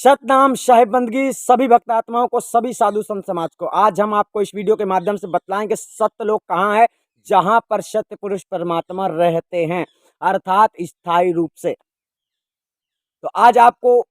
सतनाम साहिब बंदगी सभी भक्त आत्माओं को, सभी साधु संत समाज को। आज हम आपको इस वीडियो के माध्यम से बतलाएंगे सत्य लोक कहाँ है, जहां पर सत्य पुरुष परमात्मा रहते हैं, अर्थात स्थायी रूप से। तो आज आपको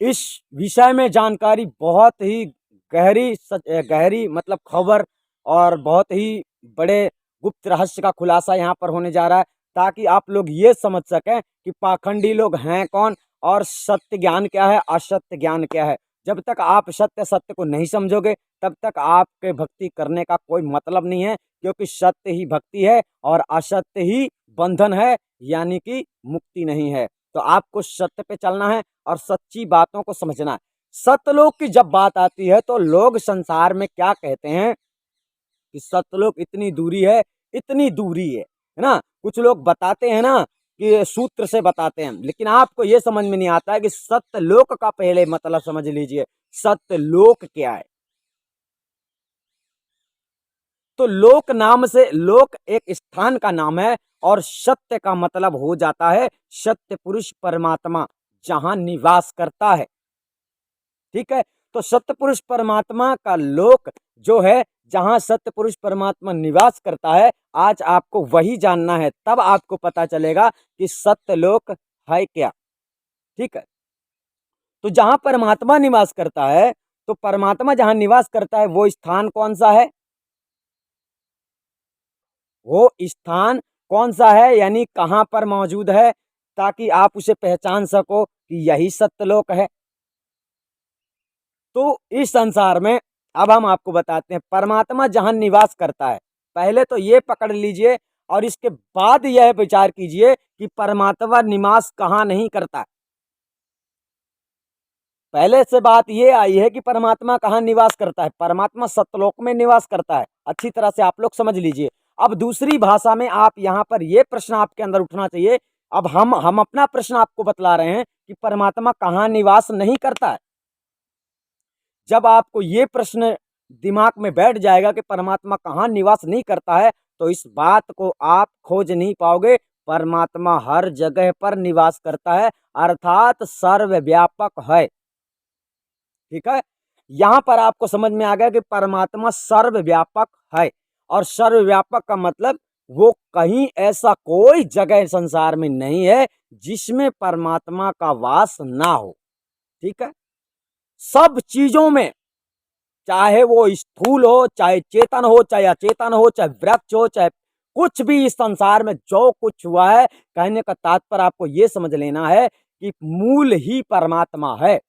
इस विषय में जानकारी बहुत ही गहरी मतलब खबर और बहुत ही बड़े गुप्त रहस्य का खुलासा यहाँ पर होने जा रहा है, ताकि आप लोग ये समझ सकें कि पाखंडी लोग हैं कौन और सत्य ज्ञान क्या है, असत्य ज्ञान क्या है। जब तक आप सत्य को नहीं समझोगे तब तक आपके भक्ति करने का कोई मतलब नहीं है, क्योंकि सत्य ही भक्ति है और असत्य ही बंधन है, यानी कि मुक्ति नहीं है। तो आपको सत्य पे चलना है और सच्ची बातों को समझना है। सत्यलोक की जब बात आती है तो लोग संसार में क्या कहते हैं कि सत्यलोक इतनी दूरी है, इतनी दूरी है ना। कुछ लोग बताते हैं ना कि सूत्र से बताते हैं, लेकिन आपको यह समझ में नहीं आता है कि सत्यलोक का पहले मतलब समझ लीजिए। सत्यलोक क्या है? तो लोक नाम से, लोक एक स्थान का नाम है और सत्य का मतलब हो जाता है सत्य पुरुष परमात्मा, जहां निवास करता है। ठीक है, तो सत्य पुरुष परमात्मा का लोक जो है, जहां सत्य पुरुष परमात्मा निवास करता है, आज आपको वही जानना है। तब आपको पता चलेगा कि सत्य लोक है क्या। ठीक है, तो जहां परमात्मा निवास करता है, तो परमात्मा जहां निवास करता है वो स्थान कौन सा है? वो स्थान कौन सा है, यानी कहां पर मौजूद है, ताकि आप उसे पहचान सको कि यही सत्यलोक है। तो इस संसार में अब हम आपको बताते हैं परमात्मा जहां निवास करता है। पहले तो ये पकड़ लीजिए और इसके बाद यह विचार कीजिए कि परमात्मा निवास कहां नहीं करता है। पहले से बात ये आई है कि परमात्मा कहां निवास करता है। परमात्मा सत्यलोक में निवास करता है, अच्छी तरह से आप लोग समझ लीजिए। अब दूसरी भाषा में आप यहां पर यह प्रश्न आपके अंदर उठना चाहिए। अब हम अपना प्रश्न आपको बतला रहे हैं कि परमात्मा कहां निवास नहीं करता है। जब आपको ये प्रश्न दिमाग में बैठ जाएगा कि परमात्मा कहाँ निवास नहीं करता है, तो इस बात को आप खोज नहीं पाओगे। परमात्मा हर जगह पर निवास करता है, अर्थात सर्वव्यापक है। ठीक है, यहां पर आपको समझ में आ गया कि परमात्मा सर्वव्यापक है, और सर्वव्यापक का मतलब वो कहीं ऐसा कोई जगह संसार में नहीं है जिसमें परमात्मा का वास ना हो। ठीक है, सब चीजों में, चाहे वो स्थूल हो, चाहे चेतन हो, चाहे अचेतन हो, चाहे वृक्ष हो, चाहे कुछ भी इस संसार में जो कुछ हुआ है, कहने का तात्पर्य आपको ये समझ लेना है कि मूल ही परमात्मा है।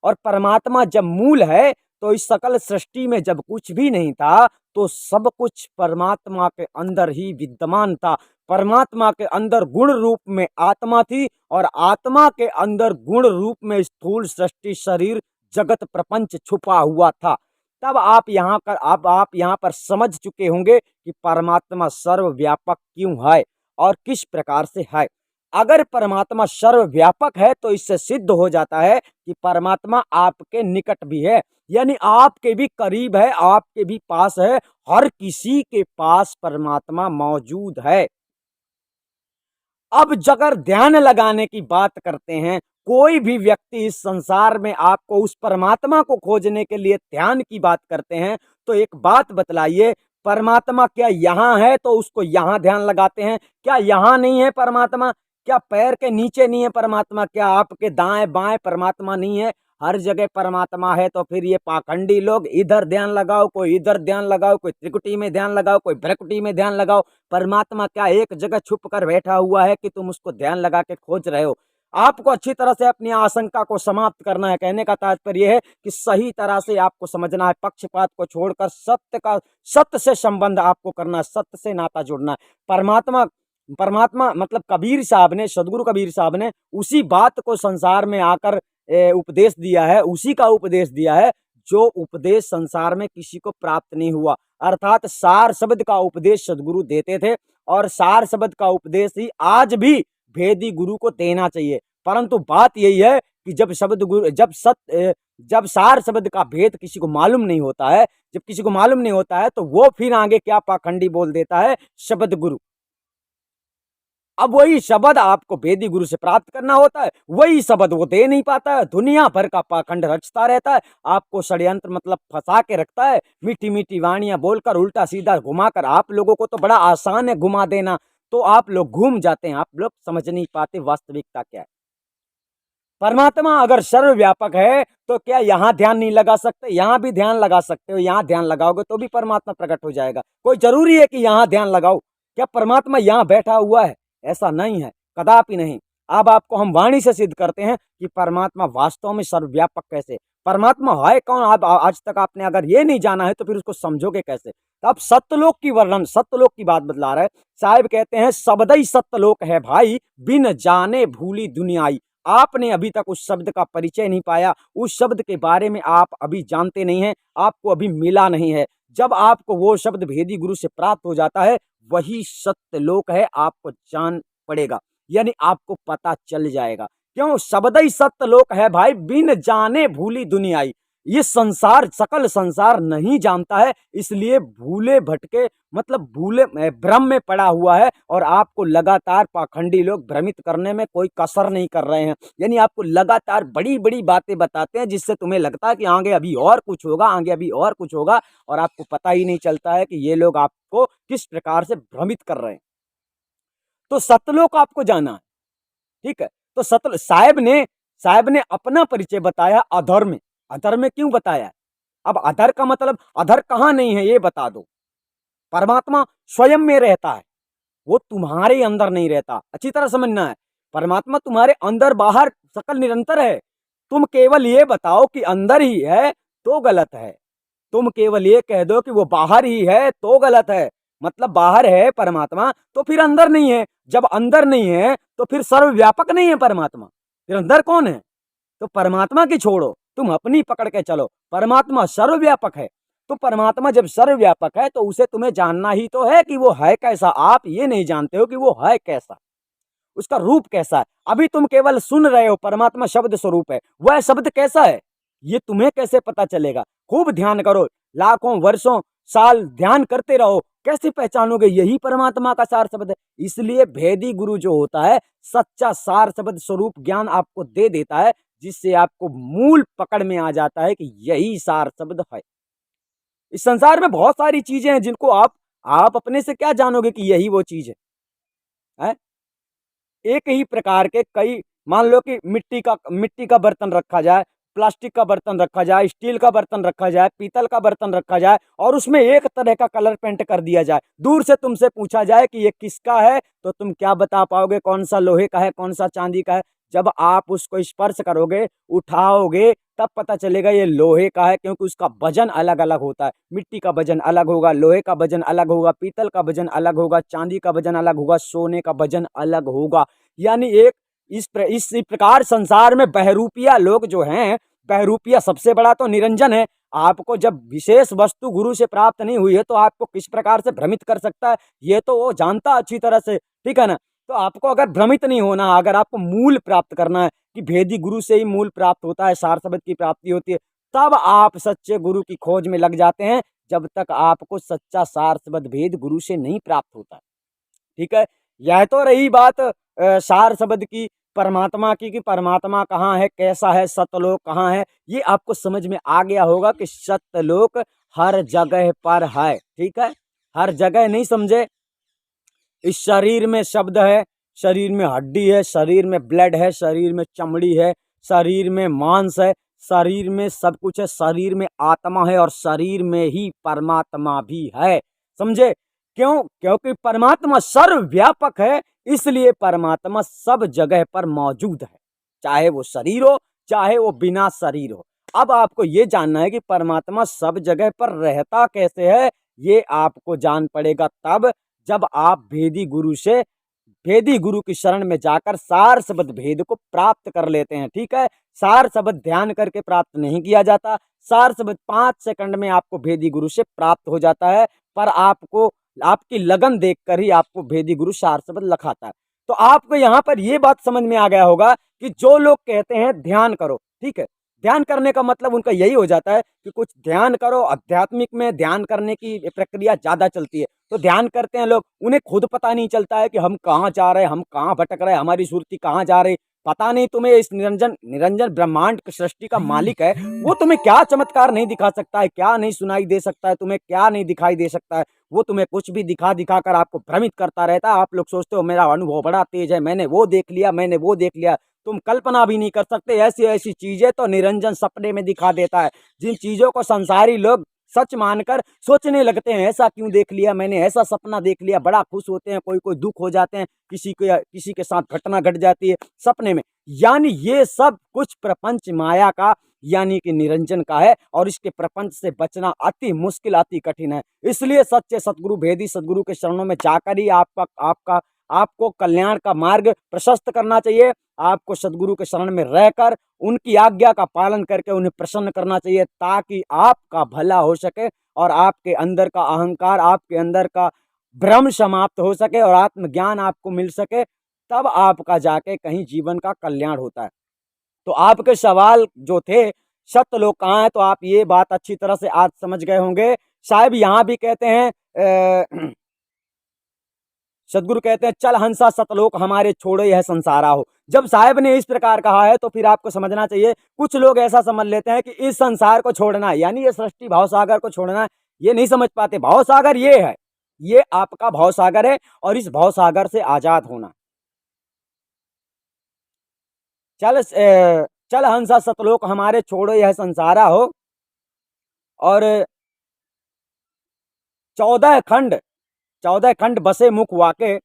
और परमात्मा जब मूल है तो इस सकल सृष्टि में जब कुछ भी नहीं था तो सब कुछ परमात्मा के अंदर ही विद्यमान था। परमात्मा के अंदर गुण रूप में आत्मा थी और आत्मा के अंदर गुण रूप में स्थूल सृष्टि, शरीर, जगत, प्रपंच छुपा हुआ था। तब आप यहाँ पर समझ चुके होंगे कि परमात्मा सर्वव्यापक क्यों है और किस प्रकार से है। अगर परमात्मा सर्वव्यापक है तो इससे सिद्ध हो जाता है कि परमात्मा आपके निकट भी है, यानी आपके भी करीब है, आपके भी पास है। हर किसी के पास परमात्मा मौजूद है। अब अगर ध्यान लगाने की बात करते हैं, कोई भी व्यक्ति इस संसार में आपको उस परमात्मा को खोजने के लिए ध्यान की बात करते हैं, तो एक बात बतलाइए, परमात्मा क्या यहाँ है तो उसको यहाँ ध्यान लगाते हैं? क्या यहाँ नहीं है परमात्मा? क्या पैर के नीचे नहीं है परमात्मा? क्या आपके दाएं बाएं परमात्मा नहीं है? हर जगह परमात्मा है। तो फिर ये पाखंडी लोग इधर ध्यान लगाओ, कोई इधर ध्यान लगाओ, कोई त्रिकुटी में ध्यान लगाओ, कोई भ्रकुटी में ध्यान लगाओ, परमात्मा क्या एक जगह छुप कर बैठा हुआ है कि तुम उसको ध्यान लगा के खोज रहे हो? आपको अच्छी तरह से अपनी आशंका को समाप्त करना है। कहने का तात्पर्य यह है कि सही तरह से आपको समझना है, पक्षपात को छोड़कर सत्य से संबंध आपको करना है, सत्य से नाता जोड़ना है। परमात्मा परमात्मा मतलब कबीर साहब ने, सदगुरु कबीर साहब ने उसी बात को संसार में आकर उपदेश दिया है, उसी का उपदेश दिया है जो उपदेश संसार में किसी को प्राप्त नहीं हुआ। अर्थात सार शब्द का उपदेश सदगुरु देते थे और सार शब्द का उपदेश ही आज भी भेदी गुरु को देना चाहिए। परंतु बात यही है कि जब सार शब्द का भेद किसी को मालूम नहीं होता है, जब किसी को मालूम नहीं होता है तो वो फिर आगे क्या पाखंडी बोल देता है, शब्द गुरु। अब वही शब्द आपको भेदी गुरु से प्राप्त करना होता है, वही शब्द वो दे नहीं पाता है, दुनिया भर का पाखंड रचता रहता है, आपको षड्यंत्र मतलब फंसा के रखता है, मीठी मीठी वाणियां बोलकर उल्टा सीधा घुमाकर। आप लोगों को तो बड़ा आसान है घुमा देना, तो आप लोग घूम जाते हैं, आप लोग समझ नहीं पाते वास्तविकता क्या है। परमात्मा अगर सर्वव्यापक है तो क्या यहाँ ध्यान नहीं लगा सकते? यहाँ भी ध्यान लगा सकते हो, यहाँ ध्यान लगाओगे तो भी परमात्मा प्रकट हो जाएगा। कोई जरूरी है कि यहाँ ध्यान लगाओ? क्या परमात्मा यहाँ बैठा हुआ है? ऐसा नहीं है, कदापि नहीं। अब आपको हम वाणी से सिद्ध करते हैं कि परमात्मा वास्तव में सर्वव्यापक कैसे, परमात्मा है कौन। आप आज तक आपने अगर ये नहीं जाना है तो फिर उसको समझोगे कैसे? तो अब सत्यलोक की वर्णन, सत्यलोक की बात बतला रहे साहिब, कहते हैं सबदई सत्यलोक है भाई, बिन जाने भूली दुनियाई। आपने अभी तक उस शब्द का परिचय नहीं पाया, उस शब्द के बारे में आप अभी जानते नहीं हैं, आपको अभी मिला नहीं है। जब आपको वो शब्द भेदी गुरु से प्राप्त हो जाता है, वही सत्यलोक है, आपको जान पड़ेगा, यानी आपको पता चल जाएगा। क्यों? शब्द ही सत्यलोक है भाई, बिन जाने भूली दुनियाई। ये संसार, सकल संसार नहीं जानता है, इसलिए भूले भटके मतलब भूले भ्रम में पड़ा हुआ है, और आपको लगातार पाखंडी लोग भ्रमित करने में कोई कसर नहीं कर रहे हैं। यानी आपको लगातार बड़ी बड़ी बातें बताते हैं, जिससे तुम्हें लगता है कि आगे अभी और कुछ होगा, आगे अभी और कुछ होगा, और आपको पता ही नहीं चलता है कि ये लोग आपको किस प्रकार से भ्रमित कर रहे हैं। तो सतलोक आपको जाना है, ठीक है। तो सतल साहब ने अपना परिचय बताया अधर में। अधर में क्यों बताया? अब अधर का मतलब, अधर कहां नहीं है ये बता दो। परमात्मा स्वयं में रहता है, वो तुम्हारे अंदर नहीं रहता, अच्छी तरह समझना है। परमात्मा तुम्हारे अंदर बाहर सकल निरंतर है। तुम केवल ये बताओ कि अंदर ही है तो गलत है, तुम केवल ये कह दो कि वो बाहर ही है तो गलत है। मतलब बाहर है परमात्मा तो फिर अंदर नहीं है, जब अंदर नहीं है तो फिर सर्वव्यापक नहीं है परमात्मा, फिर अंदर कौन है? तो परमात्मा की छोड़ो, तुम अपनी पकड़ के चलो, परमात्मा सर्वव्यापक है। तो परमात्मा जब सर्वव्यापक है तो उसे तुम्हें जानना ही तो है कि वो है कैसा। आप ये नहीं जानते हो कि वो है कैसा, उसका रूप कैसा है। अभी तुम केवल सुन रहे हो परमात्मा शब्द स्वरूप है, वह शब्द कैसा है ये तुम्हें कैसे पता चलेगा? खूब ध्यान करो, लाखों वर्षों साल ध्यान करते रहो, कैसे पहचानोगे यही परमात्मा का सार शब्द है? इसलिए भेदी गुरु जो होता है सच्चा सार शब्द स्वरूप ज्ञान आपको दे देता है, जिससे आपको मूल पकड़ में आ जाता है कि यही सार शब्द है। इस संसार में बहुत सारी चीजें हैं जिनको आप अपने से क्या जानोगे कि यही वो चीज है? एक ही प्रकार के कई, मान लो कि मिट्टी का बर्तन रखा जाए, प्लास्टिक का बर्तन रखा जाए, स्टील का बर्तन रखा जाए, पीतल का बर्तन रखा जाए, और उसमें एक तरह का कलर पेंट कर दिया जाए। दूर से तुमसे पूछा जाए कि ये किसका है, तो तुम क्या बता पाओगे? कौन सा लोहे का है, कौन सा चांदी का है? जब आप उसको स्पर्श करोगे, उठाओगे, तब पता चलेगा ये लोहे का है, क्योंकि उसका वजन अलग अलग होता है। मिट्टी का वजन अलग होगा, लोहे का वजन अलग होगा, पीतल का वजन अलग होगा, चांदी का वजन अलग होगा, सोने का वजन अलग होगा। यानी एक इस प्रकार संसार में बहरूपिया लोग जो हैं, बहरूपिया सबसे बड़ा तो निरंजन है। आपको जब विशेष वस्तु गुरु से प्राप्त नहीं हुई है तो आपको किस प्रकार से भ्रमित कर सकता है, ये तो वो जानता अच्छी तरह से, ठीक है ना। तो आपको अगर भ्रमित नहीं होना, अगर आपको मूल प्राप्त करना है कि भेदी गुरु से ही मूल प्राप्त होता है, सार शब्द की प्राप्ति होती है, तब आप सच्चे गुरु की खोज में लग जाते हैं। जब तक आपको सच्चा सार शब्द भेद गुरु से नहीं प्राप्त होता, ठीक है। यह तो रही बात सार शब्द की, परमात्मा की, कि परमात्मा कहाँ है, कैसा है, सत्यलोक कहाँ है। ये आपको समझ में आ गया होगा कि सत्यलोक हर जगह पर है, ठीक है। हर जगह नहीं समझे, इस शरीर में शब्द है, शरीर में हड्डी है, शरीर में ब्लड है, शरीर में चमड़ी है, शरीर में मांस है, शरीर में सब कुछ है, शरीर में आत्मा है, और शरीर में ही परमात्मा भी है, समझे? क्यों? क्योंकि परमात्मा सर्वव्यापक है, इसलिए परमात्मा सब जगह पर मौजूद है, चाहे वो शरीर हो, चाहे वो बिना शरीर हो। अब आपको ये जानना है कि परमात्मा सब जगह पर रहता कैसे है, ये आपको जान पड़ेगा तब जब आप भेदी गुरु की शरण में जाकर सार शब्द भेद को प्राप्त कर लेते हैं, ठीक है। सार शब्द ध्यान करके प्राप्त नहीं किया जाता, सार शब्द 5 सेकंड में आपको भेदी गुरु से प्राप्त हो जाता है, पर आपको आपकी लगन देखकर ही आपको भेदी गुरु सार शब्द लखाता है। तो आपको यहाँ पर ये बात समझ में आ गया होगा कि जो लोग कहते हैं ध्यान करो, ठीक है, ध्यान करने का मतलब उनका यही हो जाता है कि कुछ ध्यान करो। आध्यात्मिक में ध्यान करने की प्रक्रिया ज्यादा चलती है, तो ध्यान करते हैं लोग, उन्हें खुद पता नहीं चलता है कि हम कहाँ जा रहे हैं, हम कहाँ भटक रहे हैं, हमारी सुरती कहाँ जा रही। पता नहीं तुम्हें इस निरंजन निरंजन ब्रह्मांड की सृष्टि का मालिक है, वो तुम्हें क्या चमत्कार नहीं दिखा सकता है, क्या नहीं सुनाई दे सकता है, तुम्हें क्या नहीं दिखाई दे सकता है। वो तुम्हें कुछ भी दिखा दिखा कर आपको भ्रमित करता रहता है। आप लोग सोचते हो मेरा अनुभव बड़ा तेज है, मैंने वो देख लिया, मैंने वो देख लिया। तुम कल्पना भी नहीं कर सकते, ऐसी ऐसी चीजें तो निरंजन सपने में दिखा देता है, जिन चीजों को संसारी लोग सच मानकर सोचने लगते हैं, ऐसा क्यों देख लिया मैंने, ऐसा सपना देख लिया, बड़ा खुश होते हैं, कोई कोई दुख हो जाते हैं, किसी के साथ घटना घट जाती है सपने में। यानी ये सब कुछ प्रपंच माया का यानी कि निरंजन का है, और इसके प्रपंच से बचना अति मुश्किल, अति कठिन है। इसलिए सच्चे सतगुरु भेदी सतगुरु के चरणों में जाकर ही आपको कल्याण का मार्ग प्रशस्त करना चाहिए। आपको सदगुरु के शरण में रहकर उनकी आज्ञा का पालन करके उन्हें प्रसन्न करना चाहिए, ताकि आपका भला हो सके और आपके अंदर का अहंकार, आपके अंदर का भ्रम समाप्त हो सके और आत्मज्ञान आपको मिल सके। तब आपका जाके कहीं जीवन का कल्याण होता है। तो आपके सवाल जो थे, सत्यलोक कहाँ है, तो आप ये बात अच्छी तरह से आज समझ गए होंगे। साहब यहाँ भी कहते हैं सदगुरु कहते हैं चल हंसा सतलोक हमारे छोड़ो यह संसारा हो। जब साहब ने इस प्रकार कहा है तो फिर आपको समझना चाहिए, कुछ लोग ऐसा समझ लेते हैं कि इस संसार को छोड़ना यानी ये सृष्टि भावसागर को छोड़ना, ये नहीं समझ पाते। भावसागर ये है, ये आपका भावसागर है और इस भावसागर से आजाद होना। चल हंसा सतलोक हमारे छोड़ो यह संसारा हो, और 14 खंड बसे मुख वाके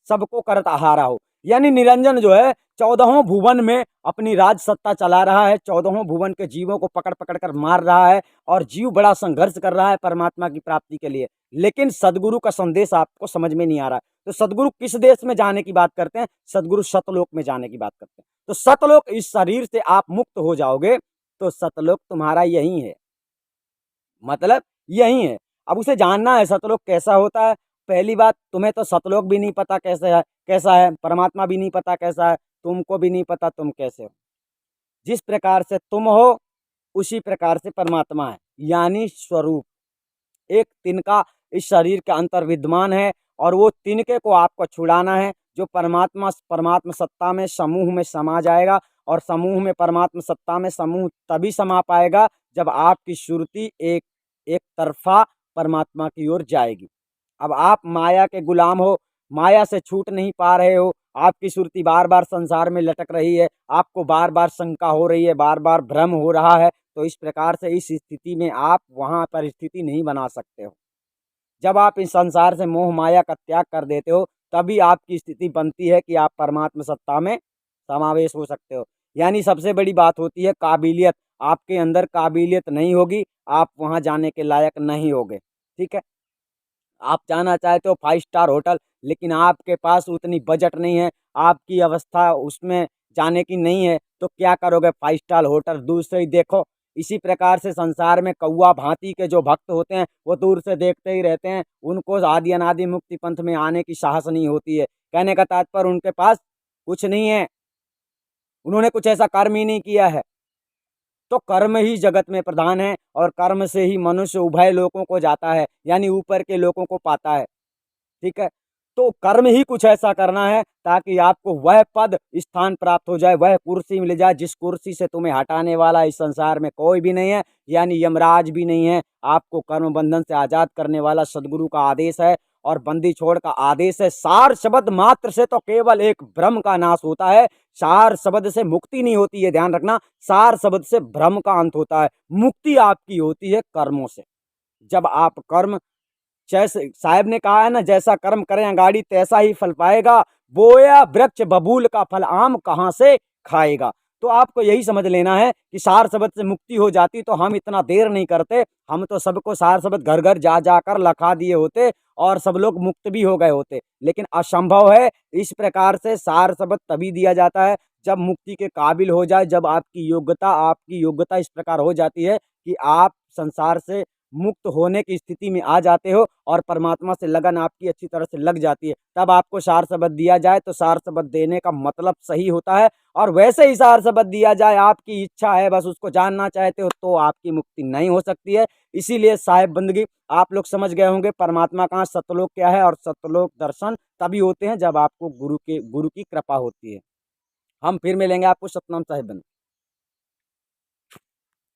सबको करत आहारा हो। यानी निरंजन जो है 14 भुवन में अपनी राज सत्ता चला रहा है, 14 भुवन के जीवों को पकड़ पकड़ कर मार रहा है, और जीव बड़ा संघर्ष कर रहा है परमात्मा की प्राप्ति के लिए। लेकिन सदगुरु का संदेश आपको समझ में नहीं आ रहा है। तो सदगुरु किस देश में जाने की बात करते हैं? सदगुरु सतलोक में जाने की बात करते हैं। तो सतलोक, इस शरीर से आप मुक्त हो जाओगे तो सतलोक तुम्हारा यही है, मतलब यही है। अब उसे जानना है सतलोक कैसा होता है। पहली बात, तुम्हें तो सतलोक भी नहीं पता कैसा है, परमात्मा भी नहीं पता कैसा है, तुमको भी नहीं पता तुम कैसे हो। जिस प्रकार से तुम हो उसी प्रकार से परमात्मा है, यानी स्वरूप एक तिनका इस शरीर के अंतर विद्यमान है, और वो तिनके को आपको छुड़ाना है। जो परमात्मा सत्ता में समूह में समा जाएगा, और समूह में परमात्मा सत्ता में समूह तभी समा पाएगा जब आपकी सुरती एक तरफा परमात्मा की ओर जाएगी। अब आप माया के गुलाम हो, माया से छूट नहीं पा रहे हो, आपकी सुरती बार बार संसार में लटक रही है, आपको बार बार शंका हो रही है, बार बार भ्रम हो रहा है। तो इस प्रकार से इस स्थिति में आप वहाँ पर स्थिति नहीं बना सकते हो। जब आप इस संसार से मोह माया का त्याग कर देते हो, तभी आपकी स्थिति बनती है कि आप परमात्मा सत्ता में समावेश हो सकते हो। यानी सबसे बड़ी बात होती है काबिलियत। आपके अंदर काबिलियत नहीं होगी, आप वहाँ जाने के लायक नहीं होगे। ठीक है, आप जाना चाहते हो 5 स्टार होटल, लेकिन आपके पास उतनी बजट नहीं है, आपकी अवस्था उसमें जाने की नहीं है, तो क्या करोगे? 5 स्टार होटल दूर से ही देखो। इसी प्रकार से संसार में कौआ भांति के जो भक्त होते हैं, वो दूर से देखते ही रहते हैं, उनको आदि अनादि मुक्ति पंथ में आने की साहस नहीं होती है। कहने का तात्पर्य उनके पास कुछ नहीं है, उन्होंने कुछ ऐसा कर्म ही नहीं किया है। तो कर्म ही जगत में प्रधान है, और कर्म से ही मनुष्य उभय लोकों को जाता है, यानी ऊपर के लोकों को पाता है। ठीक है, तो कर्म ही कुछ ऐसा करना है ताकि आपको वह पद स्थान प्राप्त हो जाए, वह कुर्सी मिल जाए जिस कुर्सी से तुम्हें हटाने वाला इस संसार में कोई भी नहीं है, यानी यमराज भी नहीं है। आपको कर्म बंधन से आजाद करने वाला सदगुरु का आदेश है, और बंदी छोड़ का आदेश है। सार शब्द मात्र से तो केवल एक भ्रम का नाश होता है, सार शब्द से मुक्ति नहीं होती है, ध्यान रखना। सार शब्द से भ्रम का अंत होता है, मुक्ति आपकी होती है कर्मों से। जब आप कर्म, जैसे साहब ने कहा है ना, जैसा कर्म करें अगाड़ी तैसा ही फल पाएगा, बोया वृक्ष बबूल का फल आम कहाँ से खाएगा। तो आपको यही समझ लेना है कि सार शब्द से मुक्ति हो जाती तो हम इतना देर नहीं करते, हम तो सबको सार शब्द घर घर जा जाकर लखा दिए होते और सब लोग मुक्त भी हो गए होते। लेकिन असंभव है। इस प्रकार से सार शब्द तभी दिया जाता है जब मुक्ति के काबिल हो जाए, जब आपकी योग्यता इस प्रकार हो जाती है कि आप संसार से मुक्त होने की स्थिति में आ जाते हो और परमात्मा से लगन आपकी अच्छी तरह से लग जाती है। तब आपको सार शब्द दिया जाए तो सार शब्द देने का मतलब सही होता है, और वैसे ही सार शब्द दिया जाए, आपकी इच्छा है बस उसको जानना चाहते हो, तो आपकी मुक्ति नहीं हो सकती है। इसीलिए साहेब बंदगी आप लोग समझ गए होंगे परमात्मा कहाँ, सतलोक क्या है, और सतलोक दर्शन तभी होते हैं जब आपको गुरु की कृपा होती है। हम फिर मिलेंगे आपको। सतनाम साहेब बंदगी।